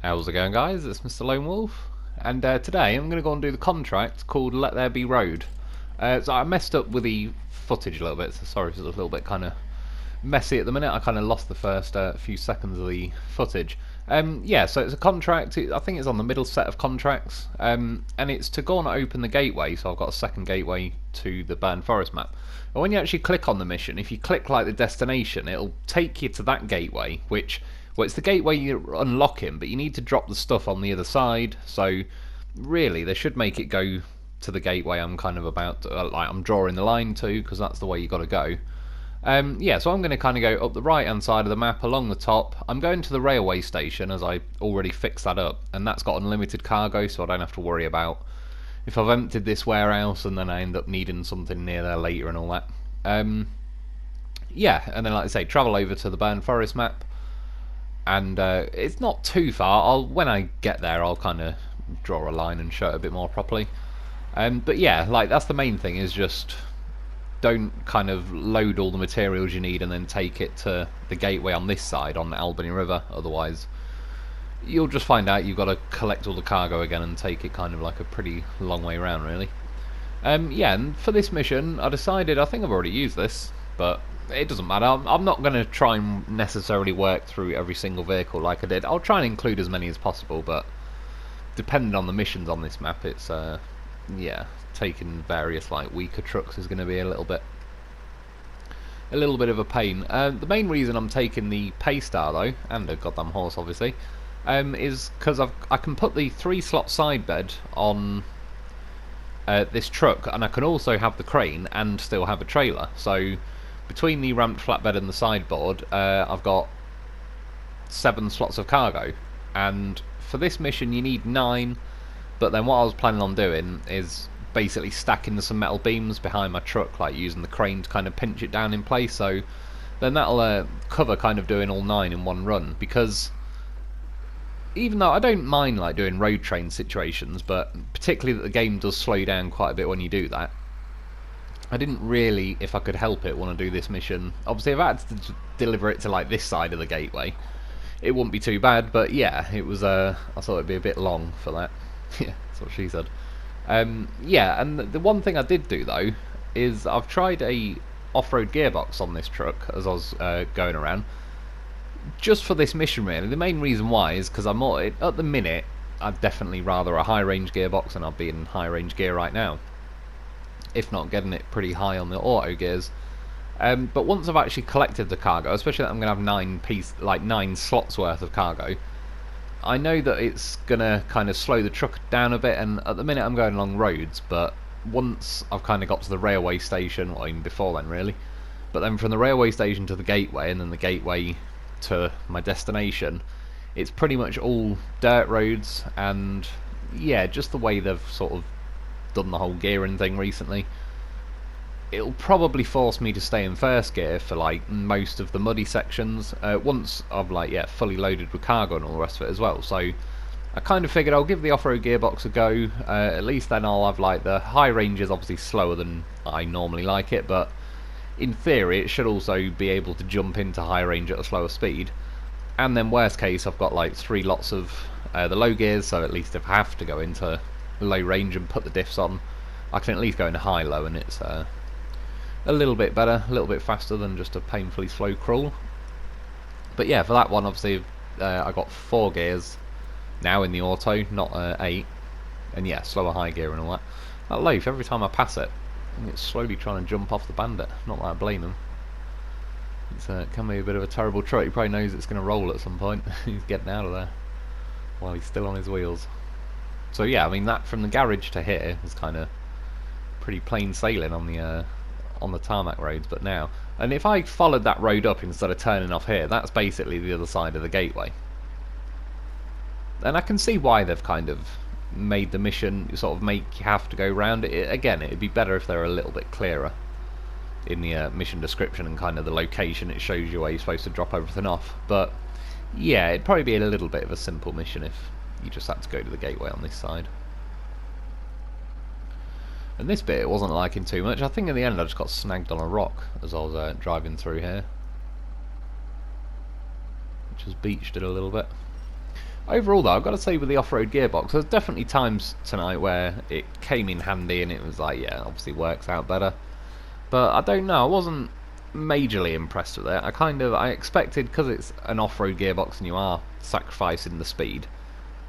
How's it going, guys? It's Mr. Lone Wolf, and today I'm going to go and do the contract called Let There Be Road. So I messed up with the footage a little bit, so sorry if it's a little bit kind of messy at the minute. I kind of lost the first few seconds of the footage. Yeah, so it's a contract. I think it's on the middle set of contracts, and it's to go and open the gateway. So I've got a second gateway to the Burned Forest map. And when you actually click on the mission, if you click like the destination, it'll take you to that gateway, which, well, it's the gateway you're unlocking, but you need to drop the stuff on the other side. So really, they should make it go to the gateway I'm kind of about to, like I'm drawing the line to, because that's the way you got to go. Yeah, so I'm going to kind of go up the right hand side of the map along the top. I'm going to the railway station, as I already fixed that up, and that's got unlimited cargo, so I don't have to worry about if I've emptied this warehouse and then I end up needing something near there later and all that. Yeah, and then like I say, travel over to the Burned Forest map, and it's not too far. When I get there, I'll kind of draw a line and show it a bit more properly. But yeah, like that's the main thing, is just don't kind of load all the materials you need and then take it to the gateway on this side on the Albany River. Otherwise, you'll just find out you've got to collect all the cargo again and take it kind of like a pretty long way around, really. Yeah, and for this mission, I decided, I think I've already used this, but it doesn't matter. I'm not going to try and necessarily work through every single vehicle like I did. I'll try and include as many as possible, but depending on the missions on this map, it's yeah, taking various like weaker trucks is going to be a little bit of a pain. The main reason I'm taking the Paystar though, and a goddamn horse obviously, is because I can put the 3-slot side bed on this truck, and I can also have the crane and still have a trailer. So between the ramped flatbed and the sideboard, I've got 7 slots of cargo, and for this mission you need 9. But then what I was planning on doing is basically stacking some metal beams behind my truck, like using the crane to kind of pinch it down in place. So then that'll cover kind of doing all 9 in one run. Because even though I don't mind like doing road train situations, but particularly that the game does slow down quite a bit when you do that, I didn't really, if I could help it, want to do this mission. Obviously, if I had to deliver it to like this side of the gateway, it wouldn't be too bad. But yeah, it was. I thought it'd be a bit long for that. Yeah, that's what she said. Yeah, and the one thing I did do though is I've tried a off-road gearbox on this truck as I was going around, just for this mission really. The main reason why is because I'm at the minute I'd definitely rather a high-range gearbox, and I'll be in high-range gear right now, if not getting it pretty high on the auto gears. But once I've actually collected the cargo, especially that I'm going to have 9 slots worth of cargo, I know that it's going to kind of slow the truck down a bit, and at the minute I'm going along roads, but once I've kind of got to the railway station, or even before then really, but then from the railway station to the gateway, and then the gateway to my destination, it's pretty much all dirt roads. And yeah, just the way they've sort of done the whole gearing thing recently, it'll probably force me to stay in first gear for like most of the muddy sections, once I've like fully loaded with cargo and all the rest of it as well. So I kind of figured I'll give the off-road gearbox a go. At least then I'll have like the high range is obviously slower than I normally like it, but in theory it should also be able to jump into high range at a slower speed. And then worst case, I've got like 3 lots of the low gears, so at least if I have to go into low range and put the diffs on, I can at least go into high low, and it's a little bit better, a little bit faster than just a painfully slow crawl. But yeah, for that one obviously I got 4 gears now in the auto, not 8, and yeah, slower high gear and all that. That loaf, every time I pass it, I think it's slowly trying to jump off the bandit. Not that I blame him. It can be a bit of a terrible truck. He probably knows it's going to roll at some point. He's getting out of there while he's still on his wheels. So yeah, I mean, that from the garage to here was kind of pretty plain sailing on the tarmac roads. But now, and if I followed that road up instead of turning off here, that's basically the other side of the gateway. And I can see why they've kind of made the mission sort of make you have to go round it. Again, it'd be better if they're a little bit clearer in the mission description and kind of the location. It shows you where you're supposed to drop everything off. But yeah, it'd probably be a little bit of a simple mission if you just had to go to the gateway on this side. And this bit it wasn't liking too much. I think in the end I just got snagged on a rock as I was driving through here, which has beached it a little bit. Overall though, I've got to say with the off-road gearbox, there's definitely times tonight where it came in handy and it was like, yeah, obviously works out better. But I don't know, I wasn't majorly impressed with it. I expected, because it's an off-road gearbox and you are sacrificing the speed,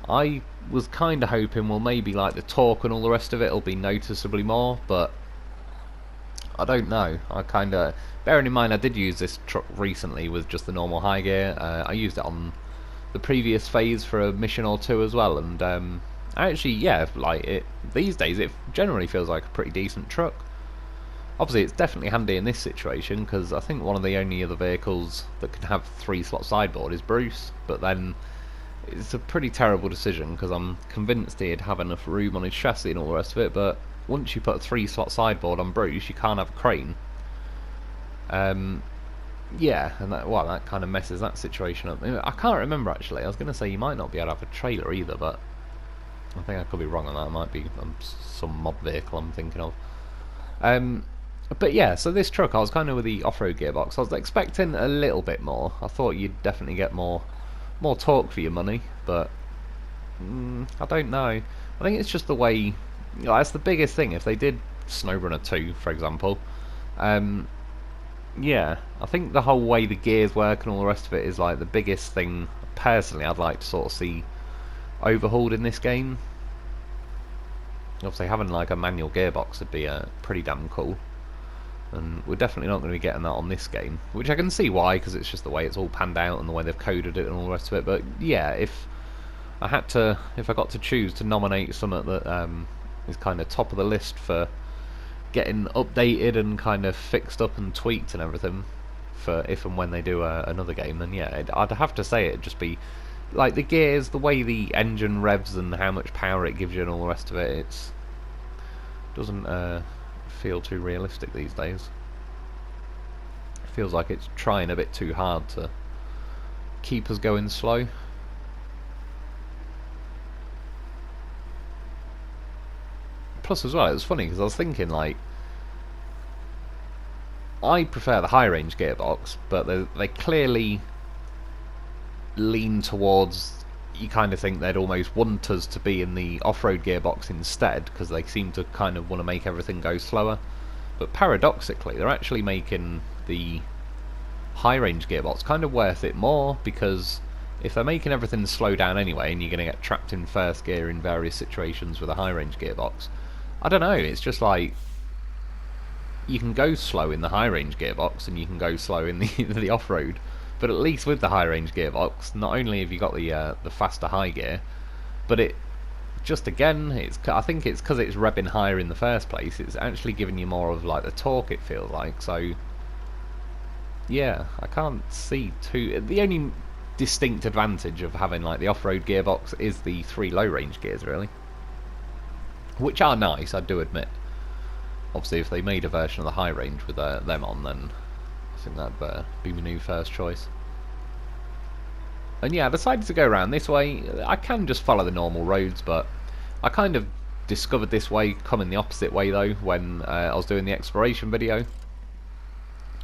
I was kind of hoping, well, maybe like the torque and all the rest of it will be noticeably more, but I don't know. Bearing in mind I did use this truck recently with just the normal high gear. I used it on the previous phase for a mission or two as well, and actually, yeah, like it these days, it generally feels like a pretty decent truck. Obviously, it's definitely handy in this situation because I think one of the only other vehicles that can have 3-slot sideboard is Bruce, but then it's a pretty terrible decision because I'm convinced he'd have enough room on his chassis and all the rest of it, but once you put a 3-slot sideboard on Bruce, you can't have a crane. Yeah, and that kind of messes that situation up. I can't remember actually. I was going to say you might not be able to have a trailer either, but I think I could be wrong on that. It might be some mod vehicle I'm thinking of. But yeah, so this truck, I was kind of with the off-road gearbox. I was expecting a little bit more. I thought you'd definitely get more torque for your money, but I don't know. I think it's just the way. That's the biggest thing. If they did SnowRunner 2, for example, yeah, I think the whole way the gears work and all the rest of it is like the biggest thing. Personally, I'd like to sort of see overhauled in this game. Obviously, having like a manual gearbox would be pretty damn cool. And we're definitely not going to be getting that on this game, which I can see why, because it's just the way it's all panned out and the way they've coded it and all the rest of it. But yeah, if I got to choose to nominate something that is kind of top of the list for getting updated and kind of fixed up and tweaked and everything for if and when they do another game, then yeah, I'd have to say it'd just be like the gears, the way the engine revs and how much power it gives you and all the rest of it. It doesn't feel too realistic these days. It feels like it's trying a bit too hard to keep us going slow. Plus as well, it was funny because I was thinking like I prefer the high range gearbox, but they clearly lean towards, you kind of think they'd almost want us to be in the off-road gearbox instead, because they seem to kind of want to make everything go slower. But paradoxically, they're actually making the high-range gearbox kind of worth it more, because if they're making everything slow down anyway, and you're going to get trapped in first gear in various situations with a high-range gearbox, I don't know, it's just like you can go slow in the high-range gearbox, and you can go slow in the off-road. But at least with the high range gearbox, not only have you got the faster high gear, but it just again, I think it's because it's revving higher in the first place. It's actually giving you more of like the torque. It feels like. So yeah, I can't see the only distinct advantage of having like the off-road gearbox is the 3 low range gears really, which are nice, I do admit. Obviously, if they made a version of the high range with them on, then I think that'd be my new first choice. And yeah, I decided to go around this way. I can just follow the normal roads, but I kind of discovered this way coming the opposite way though when I was doing the exploration video.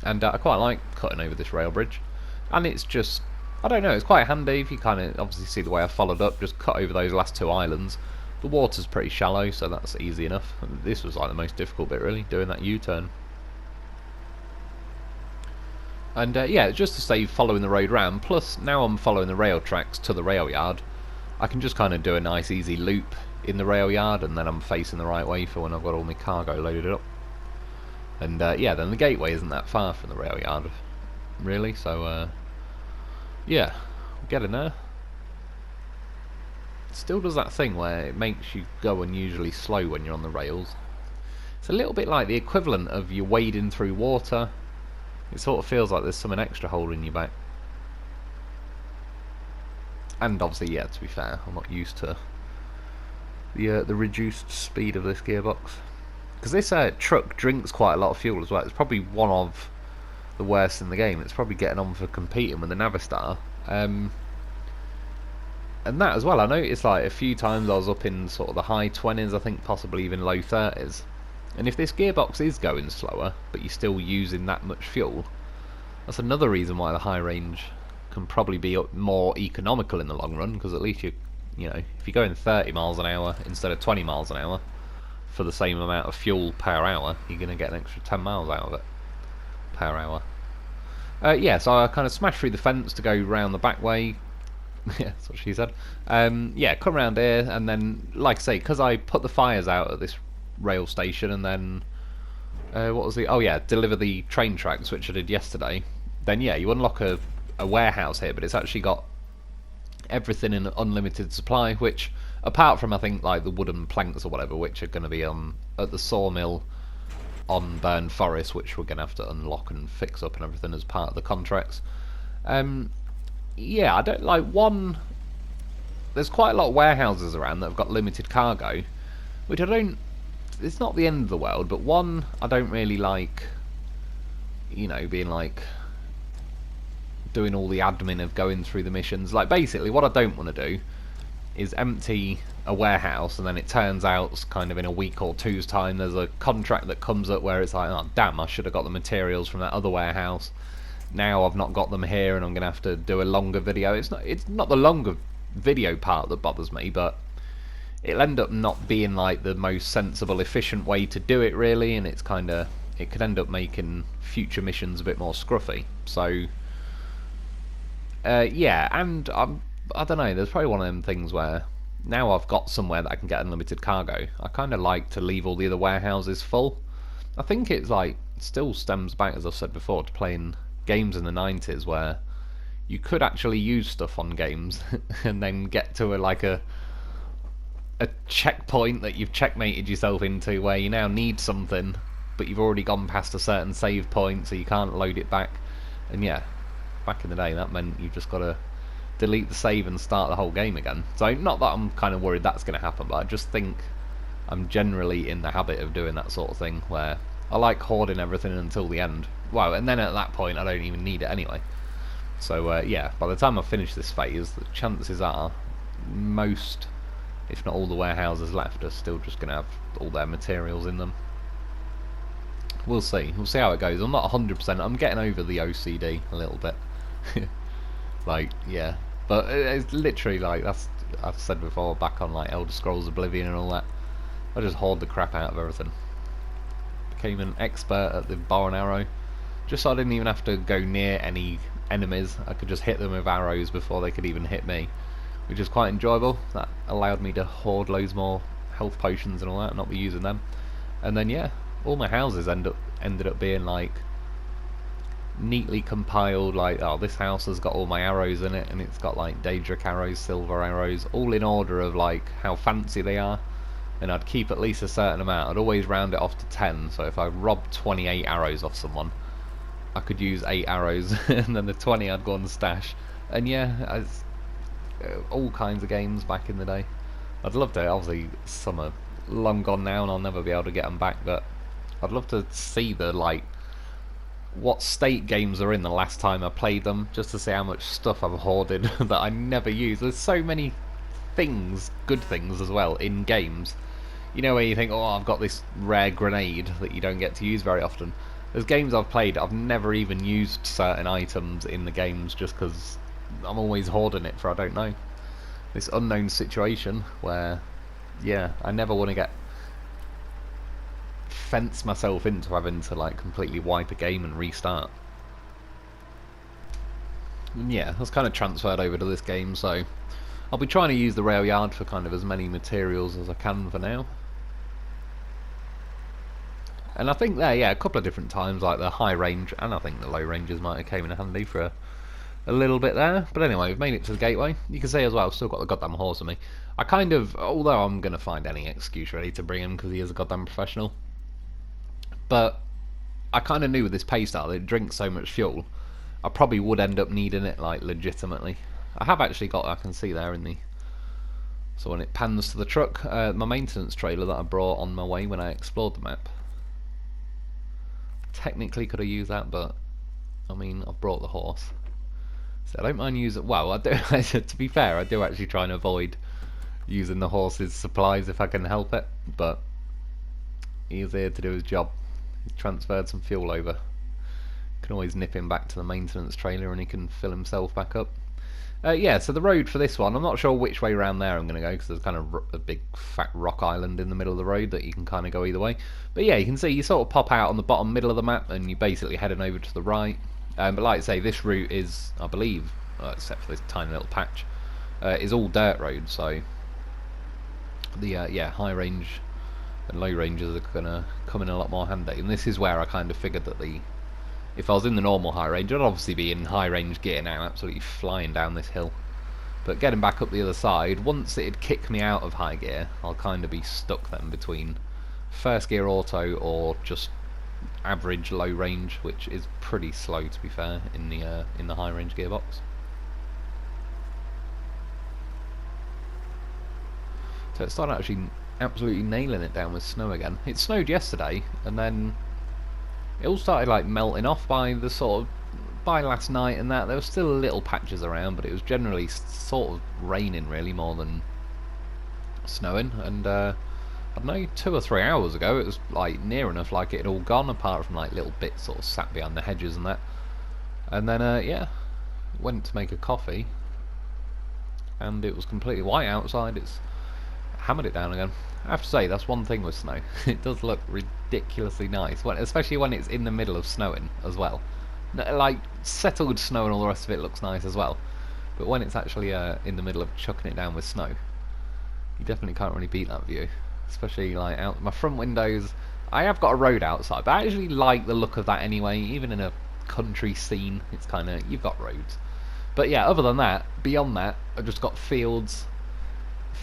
And I quite like cutting over this rail bridge. And it's just, I don't know, it's quite handy if you kind of obviously see the way I followed up, just cut over those last 2 islands. The water's pretty shallow, so that's easy enough. And this was like the most difficult bit really, doing that U-turn. And yeah, just to save following the road round, plus now I'm following the rail tracks to the rail yard, I can just kind of do a nice easy loop in the rail yard, and then I'm facing the right way for when I've got all my cargo loaded up. And yeah, then the gateway isn't that far from the rail yard, really, so yeah, we're getting there. It still does that thing where it makes you go unusually slow when you're on the rails. It's a little bit like the equivalent of you wading through water. It sort of feels like there's something extra holding you back. And obviously, yeah, to be fair, I'm not used to the reduced speed of this gearbox. Because this truck drinks quite a lot of fuel as well. It's probably one of the worst in the game. It's probably getting on for competing with the Navistar. And that as well, I noticed like a few times I was up in sort of the high 20s, I think possibly even low 30s. And if this gearbox is going slower, but you're still using that much fuel, that's another reason why the high range can probably be more economical in the long run, because at least you know, if you're going 30 miles an hour instead of 20 miles an hour for the same amount of fuel per hour, you're going to get an extra 10 miles out of it per hour. Yeah, so I kind of smashed through the fence to go round the back way. Yeah, that's what she said. Yeah, come around here, and then, like I say, because I put the fires out at this rail station, and then what was the? Oh yeah, deliver the train tracks, which I did yesterday. Then yeah, you unlock a warehouse here, but it's actually got everything in unlimited supply, which, apart from I think like the wooden planks or whatever, which are going to be at the sawmill on Burn Forest, which we're going to have to unlock and fix up and everything as part of the contracts. Yeah, I don't like one. There's quite a lot of warehouses around that have got limited cargo, which I don't. It's not the end of the world, but one, I don't really like. You know, being like doing all the admin of going through the missions. Like, basically, what I don't want to do is empty a warehouse, and then it turns out kind of in a week or two's time there's a contract that comes up where it's like, oh damn, I should have got the materials from that other warehouse. Now I've not got them here, and I'm gonna have to do a longer video. It's not the longer video part that bothers me, but it'll end up not being like the most sensible, efficient way to do it really, and it's kind of, it could end up making future missions a bit more scruffy. So yeah, and I don't know, there's probably one of them things where now I've got somewhere that I can get unlimited cargo, I kind of like to leave all the other warehouses full. I think it's like, it still stems back, as I've said before, to playing games in the 90s where you could actually use stuff on games and then get to a checkpoint that you've checkmated yourself into, where you now need something but you've already gone past a certain save point, so you can't load it back. And yeah, back in the day that meant you've just got to delete the save and start the whole game again. So not that I'm kind of worried that's going to happen, but I just think I'm generally in the habit of doing that sort of thing, where I like hoarding everything until the end. Well, and then at that point I don't even need it anyway. So yeah, by the time I finish this phase, the chances are most, if not all, the warehouses left are still just going to have all their materials in them. We'll see. We'll see how it goes. I'm not 100%. I'm getting over the OCD a little bit. Like, yeah. But it's literally like, that's, I've said before, back on like Elder Scrolls Oblivion and all that, I just hoard the crap out of everything. Became an expert at the bow and arrow, just so I didn't even have to go near any enemies. I could just hit them with arrows before they could even hit me, which is quite enjoyable. That allowed me to hoard loads more health potions and all that, and not be using them. And then yeah, all my houses ended up being like neatly compiled, like, oh, this house has got all my arrows in it, and it's got like Daedric arrows, silver arrows, all in order of like how fancy they are. And I'd keep at least a certain amount. I'd always round it off to 10, so if I robbed 28 arrows off someone, I could use 8 arrows, and then the 20 I'd go on the stash. And yeah, all kinds of games back in the day. I'd love to, obviously some are long gone now and I'll never be able to get them back, but I'd love to see the, like, what state games are in the last time I played them, just to see how much stuff I've hoarded that I never use. There's so many things, good things as well, in games. You know, where you think, oh, I've got this rare grenade that you don't get to use very often. There's games I've played, I've never even used certain items in the games just because I'm always hoarding it for I don't know. This unknown situation where, yeah, I never want to fence myself into having to like completely wipe a game and restart. And yeah, that's kind of transferred over to this game, so I'll be trying to use the rail yard for kind of as many materials as I can for now. And I think there, yeah, a couple of different times, like the high range, and I think the low ranges might have came in handy for a little bit there. But anyway, we've made it to the gateway. You can see as well, I've still got the goddamn horse with me. I kind of, although I'm going to find any excuse ready to bring him because he is a goddamn professional, but I kind of knew with this Paystar that it drinks so much fuel, I probably would end up needing it, like, legitimately. I have actually got, I can see there in the, so when it pans to the truck, my maintenance trailer that I brought on my way when I explored the map. Technically could have used that, but I mean, I've brought the horse, so I don't mind using, well, I do, to be fair, I do actually try and avoid using the horse's supplies if I can help it, but he's here to do his job. He transferred some fuel over Can always nip him back to the maintenance trailer and he can fill himself back up. Yeah, so the road for this one, I'm not sure which way around there I'm going to go, because there's kind of a big fat rock island in the middle of the road that you can kind of go either way. But yeah, you can see you sort of pop out on the bottom middle of the map and you're basically heading over to the right. But like I say, this route is, I believe, except for this tiny little patch, is all dirt road, so the yeah, high range and low ranges are going to come in a lot more handy. And this is where I kind of figured that if I was in the normal high range, I'd obviously be in high range gear now, absolutely flying down this hill. But getting back up the other side, once it'd kick me out of high gear, I'll kind of be stuck then between first gear auto or just average low range, which is pretty slow to be fair in the high range gearbox. So it started actually absolutely nailing it down with snow again. It snowed yesterday, and then it all started like melting off by last night and that. There were still little patches around, but it was generally sort of raining really more than snowing. And I don't know, 2 or 3 hours ago it was like near enough like it had all gone, apart from like little bits sort of sat behind the hedges and that. And then yeah, went to make a coffee and it was completely white outside. It's hammered it down again. I have to say, that's one thing with snow. It does look ridiculously nice, especially when it's in the middle of snowing as well. Like, settled snow and all the rest of it looks nice as well. But when it's actually in the middle of chucking it down with snow, you definitely can't really beat that view. Especially, like, out my front windows. I have got a road outside, but I actually like the look of that anyway. Even in a country scene, it's kind of, you've got roads. But yeah, other than that, beyond that, I've just got fields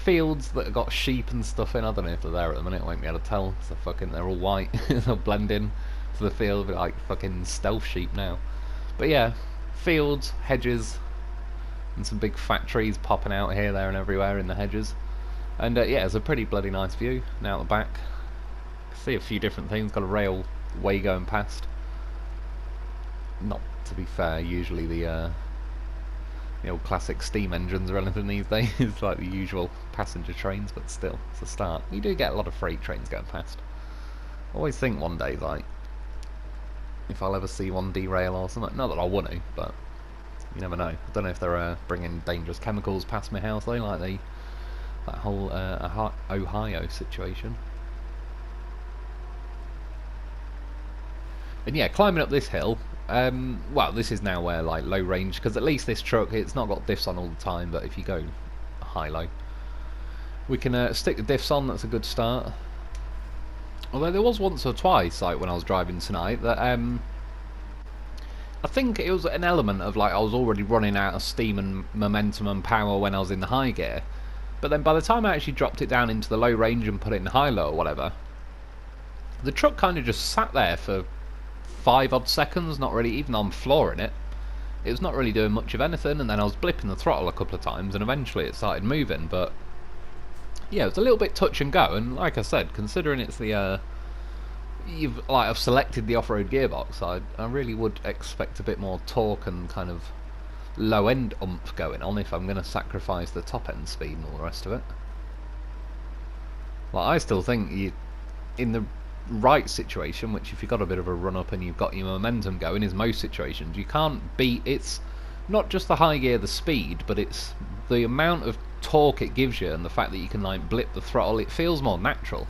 that have got sheep and stuff in. I don't know if they're there at the minute, I won't be able to tell, so they're all white. They'll blend in to the field like fucking stealth sheep now. But yeah, fields, hedges, and some big fat trees popping out here, there and everywhere in the hedges. And yeah, it's a pretty bloody nice view. Now at the back, see a few different things, got a railway going past. Not, to be fair, usually the old classic steam engines or anything these days. It's like the usual passenger trains, but still, it's a start. You do get a lot of freight trains going past. I always think one day, like, if I'll ever see one derail or something. Not that I want to, but you never know. I don't know if they're bringing dangerous chemicals past my house though, like that whole Ohio situation. And yeah, climbing up this hill, well, this is now where like low range, because at least this truck, it's not got diffs on all the time, but if you go high-low, we can stick the diffs on. That's a good start. Although there was once or twice, like when I was driving tonight, that I think it was an element of like I was already running out of steam and momentum and power when I was in the high gear, but then by the time I actually dropped it down into the low range and put it in high-low or whatever, the truck kind of just sat there for 5 odd seconds, not really even on flooring it. It was not really doing much of anything, and then I was blipping the throttle a couple of times and eventually it started moving. But yeah, it was a little bit touch and go, and like I said, considering it's the I've selected the off-road gearbox, I really would expect a bit more torque and kind of low end oomph going on if I'm going to sacrifice the top end speed and all the rest of it. Like, I still think in the right situation, which if you've got a bit of a run up and you've got your momentum going, is most situations you can't beat. It's not just the high gear, the speed, but it's the amount of torque it gives you and the fact that you can like blip the throttle. It feels more natural.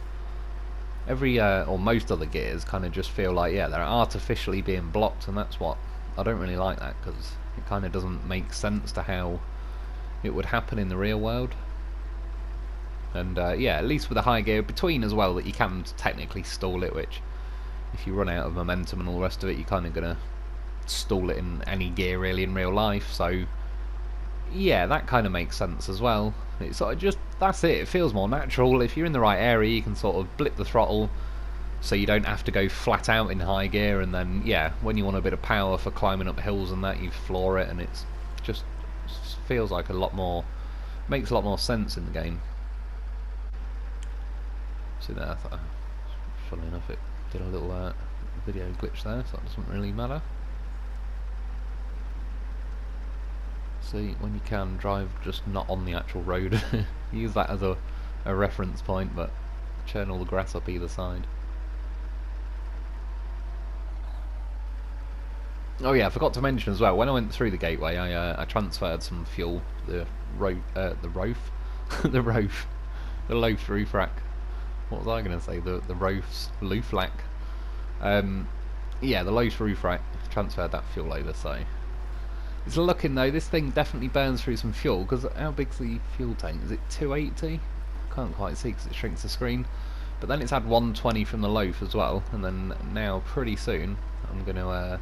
Every or most other gears kind of just feel like, yeah, they're artificially being blocked, and that's what I don't really like, that because it kind of doesn't make sense to how it would happen in the real world. And yeah, at least with the high gear between as well, that you can technically stall it, which if you run out of momentum and all the rest of it, you're kind of going to stall it in any gear really in real life. So yeah, that kind of makes sense as well. It's sort of just, that's it, it feels more natural. If you're in the right area, you can sort of blip the throttle so you don't have to go flat out in high gear, and then yeah, when you want a bit of power for climbing up hills and that, you floor it, and it's just feels like a lot more, makes a lot more sense in the game. See there, I thought, funny enough, it did a little video glitch there, so that doesn't really matter. See, when you can drive just not on the actual road, use that as a reference point, but churn all the grass up either side. Oh yeah, I forgot to mention as well. When I went through the gateway, I transferred some fuel. The the roof, the loaf roof rack. What was I going to say? The roof's roof rack. Yeah, the loaf roof rack. Transferred that fuel over. So it's looking though. This thing definitely burns through some fuel. Because how big's the fuel tank? Is it 280? Can't quite see because it shrinks the screen. But then it's had 120 from the loaf as well. And then now pretty soon I'm going to.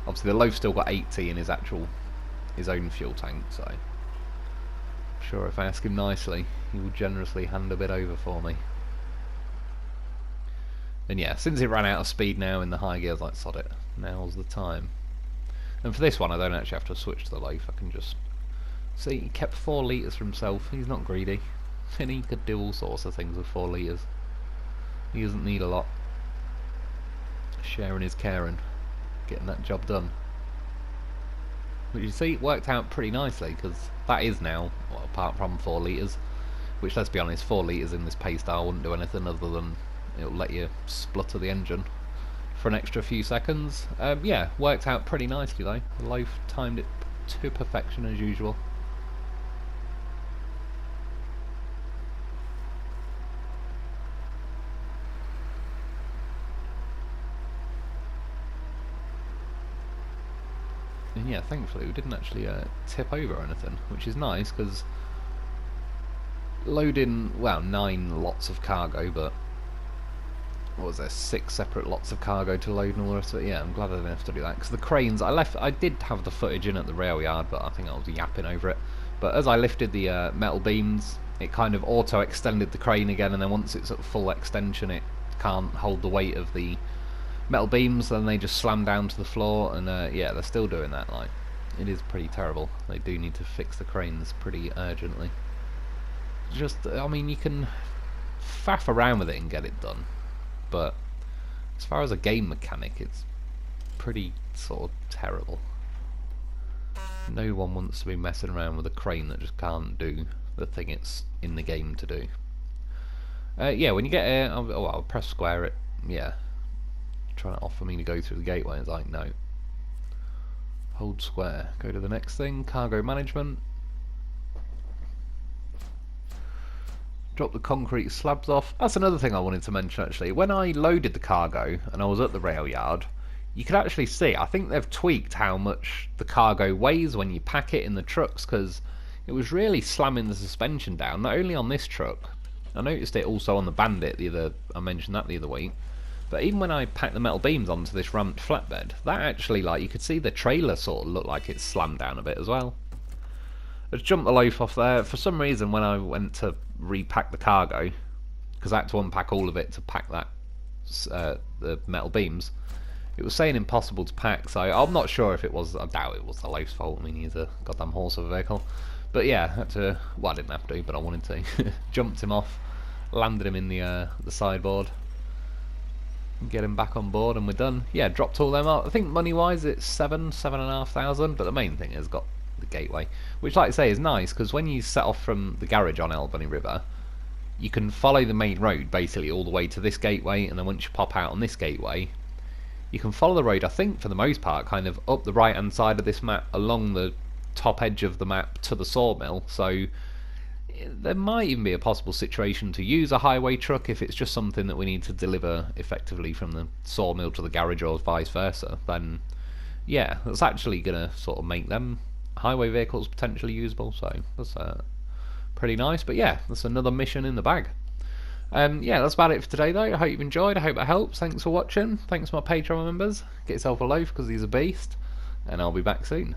Obviously the loaf's still got 80 in his own fuel tank, so I'm sure if I ask him nicely, he will generously hand a bit over for me. And yeah, since it ran out of speed now in the high gear, I was like, sod it, now's the time. And for this one I don't actually have to switch to the loaf, I can just... See, he kept 4 litres for himself, he's not greedy. And he could do all sorts of things with 4 litres. He doesn't need a lot. Sharing is caring. Getting that job done. But you see, it worked out pretty nicely, because that is now, well, apart from 4 litres, which, let's be honest, 4 litres in this Paystar wouldn't do anything other than it'll let you splutter the engine for an extra few seconds. Yeah, worked out pretty nicely though. The loaf timed it to perfection as usual. And yeah, thankfully we didn't actually tip over or anything, which is nice because loading, well, 9 lots of cargo, but what was there, 6 separate lots of cargo to load and all the rest of it. Yeah, I'm glad I didn't have to do that because the cranes, I did have the footage in at the rail yard, but I think I was yapping over it. But as I lifted the metal beams, it kind of auto extended the crane again, and then once it's at full extension it can't hold the weight of the metal beams, then they just slam down to the floor. And yeah, they're still doing that. Like, it is pretty terrible. They do need to fix the cranes pretty urgently. Just, I mean, you can faff around with it and get it done, but as far as a game mechanic, it's pretty sort of terrible. No one wants to be messing around with a crane that just can't do the thing it's in the game to do. Yeah, when you get here, I'll press square it. Yeah, trying to offer me to go through the gateway. It's like, no. Hold square. Go to the next thing. Cargo management. Drop the concrete slabs off. That's another thing I wanted to mention actually. When I loaded the cargo and I was at the rail yard, you could actually see, I think they've tweaked how much the cargo weighs when you pack it in the trucks, because it was really slamming the suspension down, not only on this truck. I noticed it also on the Bandit I mentioned that the other week. But even when I packed the metal beams onto this ramped flatbed, that actually, like, you could see the trailer sort of look like it's slammed down a bit as well. Let's jump the loaf off there. For some reason, when I went to repack the cargo, because I had to unpack all of it to pack that the metal beams, it was saying impossible to pack. So I'm not sure if it was. I doubt it was the loaf's fault. I mean, he's a goddamn horse of a vehicle. But yeah, I had to. Well, I didn't have to, but I wanted to. Jumped him off, landed him in the sideboard, get him back on board, and we're done. Yeah, dropped all them out. I think money-wise, it's 7,500. But the main thing is got the gateway, which, like I say, is nice because when you set off from the garage on Albany River, you can follow the main road basically all the way to this gateway, and then once you pop out on this gateway, you can follow the road, I think for the most part, kind of up the right hand side of this map, along the top edge of the map to the sawmill. So there might even be a possible situation to use a highway truck if it's just something that we need to deliver effectively from the sawmill to the garage or vice versa. Then yeah, that's actually going to sort of make them highway vehicles potentially usable, so that's pretty nice. But yeah, that's another mission in the bag. Yeah, that's about it for today though. I hope you've enjoyed, I hope it helps. Thanks for watching, thanks to my Patreon members. Get yourself a loaf because he's a beast, and I'll be back soon.